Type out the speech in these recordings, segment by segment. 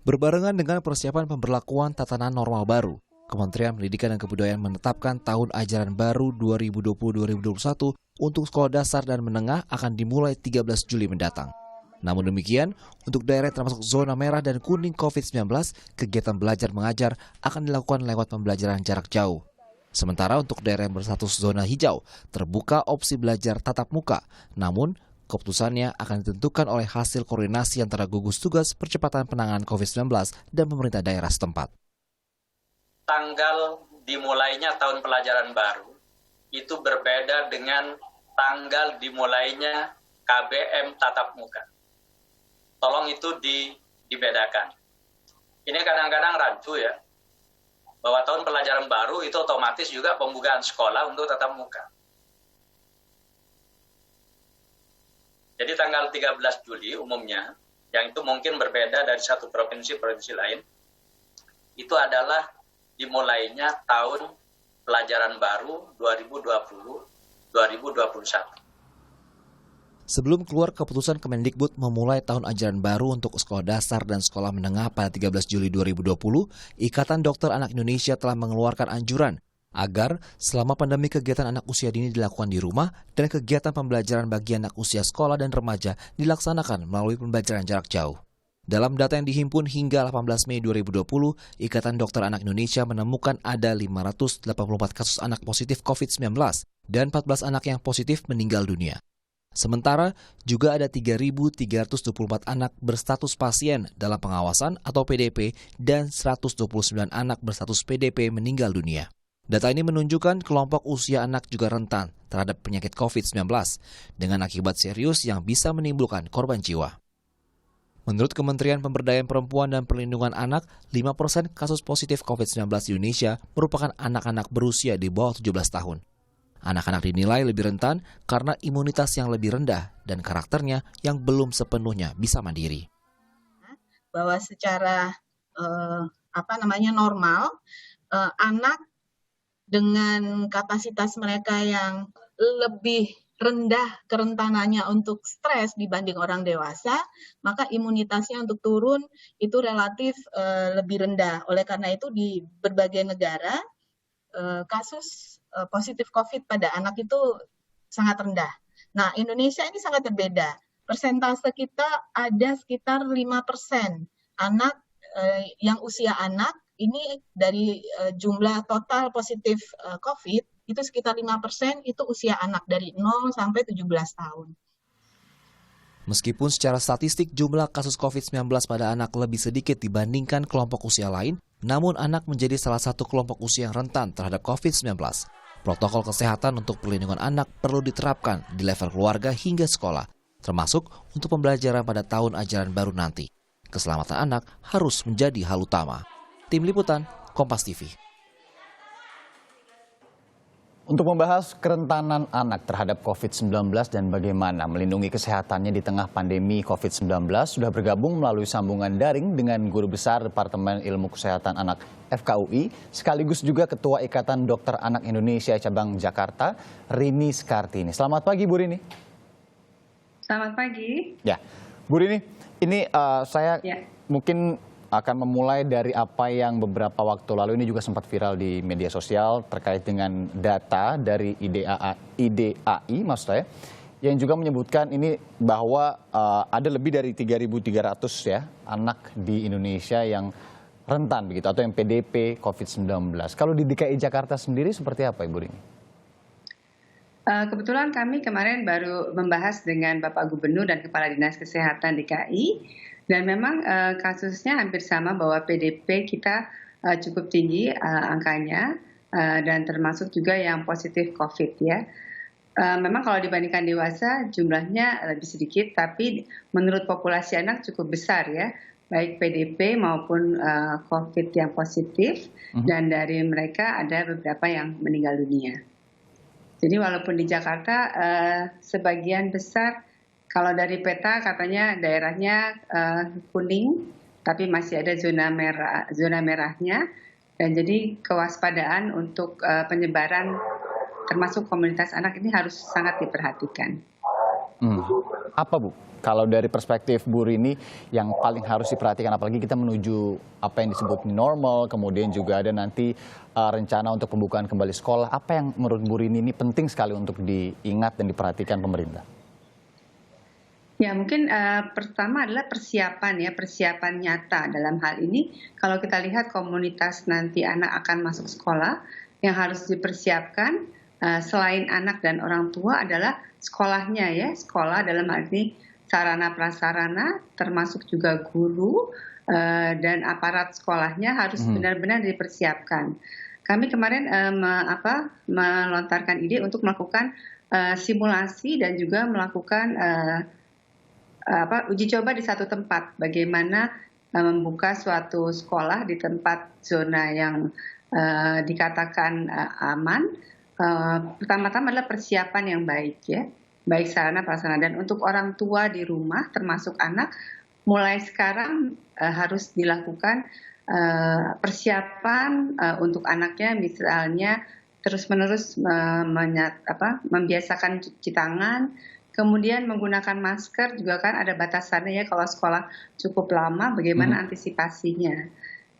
Berbarengan dengan persiapan pemberlakuan tatanan normal baru, Kementerian Pendidikan dan Kebudayaan menetapkan tahun ajaran baru 2020-2021 untuk sekolah dasar dan menengah akan dimulai 13 Juli mendatang. Namun demikian, untuk daerah yang termasuk zona merah dan kuning COVID-19, kegiatan belajar mengajar akan dilakukan lewat pembelajaran jarak jauh. Sementara untuk daerah yang berstatus zona hijau, terbuka opsi belajar tatap muka, namun keputusannya akan ditentukan oleh hasil koordinasi antara gugus tugas percepatan penanganan COVID-19 dan pemerintah daerah setempat. Tanggal dimulainya tahun pelajaran baru itu berbeda dengan tanggal dimulainya KBM tatap muka. Tolong itu dibedakan. Ini kadang-kadang rancu ya, bahwa tahun pelajaran baru itu otomatis juga pembukaan sekolah untuk tatap muka. Jadi tanggal 13 Juli umumnya, yang itu mungkin berbeda dari satu provinsi lain, itu adalah dimulainya tahun pelajaran baru 2020-2021. Sebelum keluar keputusan Kemendikbud memulai tahun ajaran baru untuk sekolah dasar dan sekolah menengah pada 13 Juli 2020, Ikatan Dokter Anak Indonesia telah mengeluarkan anjuran agar selama pandemi kegiatan anak usia dini dilakukan di rumah dan kegiatan pembelajaran bagi anak usia sekolah dan remaja dilaksanakan melalui pembelajaran jarak jauh. Dalam data yang dihimpun hingga 18 Mei 2020, Ikatan Dokter Anak Indonesia menemukan ada 584 kasus anak positif COVID-19 dan 14 anak yang positif meninggal dunia. Sementara juga ada 3.324 anak berstatus pasien dalam pengawasan atau PDP dan 129 anak berstatus PDP meninggal dunia. Data ini menunjukkan kelompok usia anak juga rentan terhadap penyakit COVID-19 dengan akibat serius yang bisa menimbulkan korban jiwa. Menurut Kementerian Pemberdayaan Perempuan dan Perlindungan Anak, 5% kasus positif COVID-19 di Indonesia merupakan anak-anak berusia di bawah 17 tahun. Anak-anak dinilai lebih rentan karena imunitas yang lebih rendah dan karakternya yang belum sepenuhnya bisa mandiri. Bahwa secara normal, anak dengan kapasitas mereka yang lebih rendah kerentanannya untuk stres dibanding orang dewasa, maka imunitasnya untuk turun itu relatif lebih rendah. Oleh karena itu di berbagai negara kasus positif COVID pada anak itu sangat rendah. Nah, Indonesia ini sangat berbeda. Persentase kita ada sekitar 5% anak yang usia anak ini dari jumlah total positif COVID itu sekitar 5% itu usia anak dari 0 sampai 17 tahun. Meskipun secara statistik jumlah kasus COVID-19 pada anak lebih sedikit dibandingkan kelompok usia lain, namun anak menjadi salah satu kelompok usia yang rentan terhadap COVID-19. Protokol kesehatan untuk perlindungan anak perlu diterapkan di level keluarga hingga sekolah, termasuk untuk pembelajaran pada tahun ajaran baru nanti. Keselamatan anak harus menjadi hal utama. Tim Liputan, Kompas TV. Untuk membahas kerentanan anak terhadap COVID-19 dan bagaimana melindungi kesehatannya di tengah pandemi COVID-19, sudah bergabung melalui sambungan daring dengan Guru Besar Departemen Ilmu Kesehatan Anak FKUI, sekaligus juga Ketua Ikatan Dokter Anak Indonesia Cabang Jakarta, Rini Skartini. Selamat pagi, Bu Rini. Selamat pagi. Ya, Bu Rini, ini saya mungkin akan memulai dari apa yang beberapa waktu lalu ini juga sempat viral di media sosial terkait dengan data dari IDAI maksud saya, yang juga menyebutkan ini bahwa ada lebih dari 3.300 ya anak di Indonesia yang rentan begitu atau yang PDP COVID-19. Kalau di DKI Jakarta sendiri seperti apa, Ibu Rini? Kebetulan kami kemarin baru membahas dengan Bapak Gubernur dan Kepala Dinas Kesehatan DKI. Dan memang kasusnya hampir sama bahwa PDP kita cukup tinggi angkanya dan termasuk juga yang positif COVID ya. Memang kalau dibandingkan dewasa jumlahnya lebih sedikit, tapi menurut populasi anak cukup besar ya, baik PDP maupun COVID yang positif, dan dari mereka ada beberapa yang meninggal dunia. Jadi walaupun di Jakarta sebagian besar, kalau dari peta katanya daerahnya kuning, tapi masih ada zona merahnya, dan jadi kewaspadaan untuk penyebaran termasuk komunitas anak ini harus sangat diperhatikan. Apa Bu? Kalau dari perspektif Bu Rini yang paling harus diperhatikan, apalagi kita menuju apa yang disebut new normal, kemudian juga ada nanti rencana untuk pembukaan kembali sekolah, apa yang menurut Bu Rini ini penting sekali untuk diingat dan diperhatikan pemerintah? Ya, mungkin pertama adalah persiapan nyata dalam hal ini. Kalau kita lihat komunitas nanti anak akan masuk sekolah, yang harus dipersiapkan selain anak dan orang tua adalah sekolahnya ya. Sekolah dalam hal ini sarana prasarana, termasuk juga guru dan aparat sekolahnya harus benar-benar dipersiapkan. Kami kemarin melontarkan ide untuk melakukan simulasi dan juga melakukan uji coba di satu tempat, bagaimana membuka suatu sekolah di tempat zona yang dikatakan aman. Pertama-tama adalah persiapan yang baik ya, baik sarana prasarana, dan untuk orang tua di rumah termasuk anak mulai sekarang harus dilakukan persiapan untuk anaknya, misalnya terus-menerus membiasakan cuci tangan. Kemudian menggunakan masker juga kan ada batasannya ya, kalau sekolah cukup lama bagaimana antisipasinya.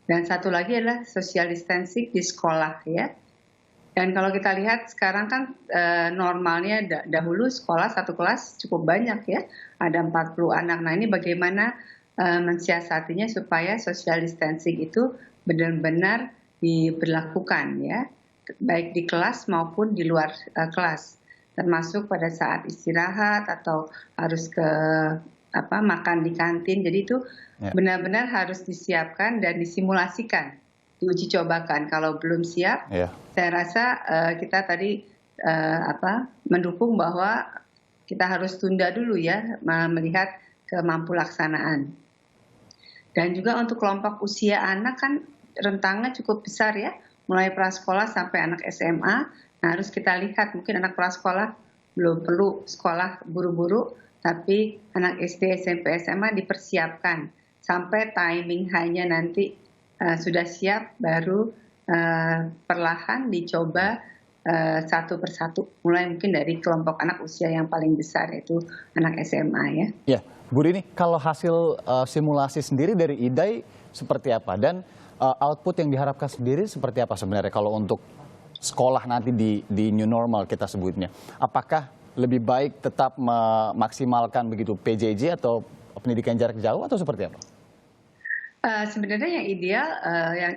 Dan satu lagi adalah social distancing di sekolah ya. Dan kalau kita lihat sekarang kan normalnya dahulu sekolah satu kelas cukup banyak ya, ada 40 anak. Nah ini bagaimana mensiasatinya supaya social distancing itu benar-benar diberlakukan ya, baik di kelas maupun di luar kelas. Termasuk pada saat istirahat atau harus ke makan di kantin. Jadi itu benar-benar harus disiapkan dan disimulasikan, diuji cobakan. Kalau belum siap, saya rasa kita tadi mendukung bahwa kita harus tunda dulu ya, melihat kemampu laksanaan. Dan juga untuk kelompok usia anak kan rentangnya cukup besar ya, mulai prasekolah sampai anak SMA. Nah, harus kita lihat, mungkin anak prasekolah belum perlu sekolah buru-buru, tapi anak SD, SMP, SMA dipersiapkan sampai timing hanya nanti sudah siap, baru perlahan dicoba satu persatu. Mulai mungkin dari kelompok anak usia yang paling besar, yaitu anak SMA ya. Ya, Bu Rini, kalau hasil simulasi sendiri dari IDAI seperti apa? Dan output yang diharapkan sendiri seperti apa sebenarnya kalau untuk sekolah nanti di new normal kita sebutnya? Apakah lebih baik tetap memaksimalkan begitu PJJ atau pendidikan jarak jauh atau seperti apa? Sebenarnya yang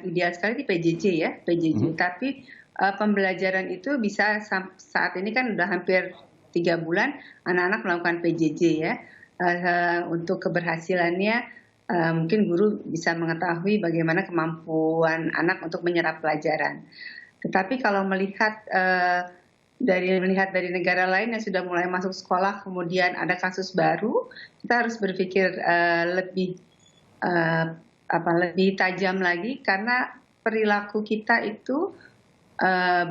ideal sekali di PJJ ya, PJJ. Tapi pembelajaran itu bisa saat ini kan udah hampir 3 bulan anak-anak melakukan PJJ ya. Untuk keberhasilannya mungkin guru bisa mengetahui bagaimana kemampuan anak untuk menyerap pelajaran. Tetapi kalau melihat dari negara lain yang sudah mulai masuk sekolah, kemudian ada kasus baru, kita harus berpikir lebih tajam lagi, karena perilaku kita itu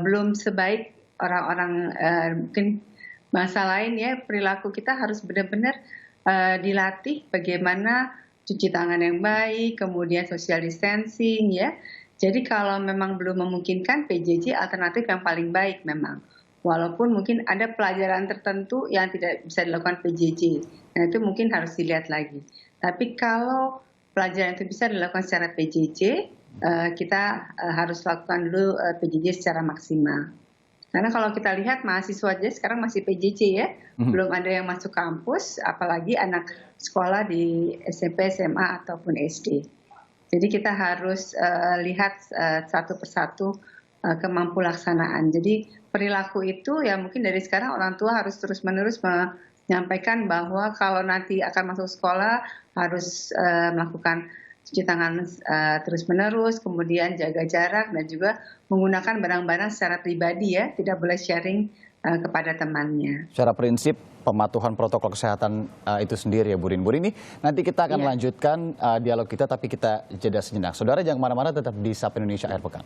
belum sebaik orang-orang mungkin bangsa lain ya. Perilaku kita harus benar-benar dilatih bagaimana cuci tangan yang baik, kemudian social distancing ya. Jadi kalau memang belum memungkinkan, PJJ alternatif yang paling baik memang. Walaupun mungkin ada pelajaran tertentu yang tidak bisa dilakukan PJJ. Nah itu mungkin harus dilihat lagi. Tapi kalau pelajaran itu bisa dilakukan secara PJJ, kita harus lakukan dulu PJJ secara maksimal. Karena kalau kita lihat mahasiswa aja sekarang masih PJJ ya. Belum ada yang masuk kampus, apalagi anak sekolah di SMP, SMA, ataupun SD. Jadi kita harus lihat satu persatu kemampu laksanaan. Jadi perilaku itu ya mungkin dari sekarang orang tua harus terus-menerus menyampaikan bahwa kalau nanti akan masuk sekolah harus melakukan cuci tangan terus-menerus, kemudian jaga jarak, dan juga menggunakan barang-barang secara pribadi ya, tidak boleh sharing kepada temannya. Secara prinsip pematuhan protokol kesehatan itu sendiri ya Bu Rini. Nanti kita akan lanjutkan dialog kita, tapi kita jeda sejenak. Saudara jangan kemana-mana, tetap di Sapa Indonesia Akhir Pekan.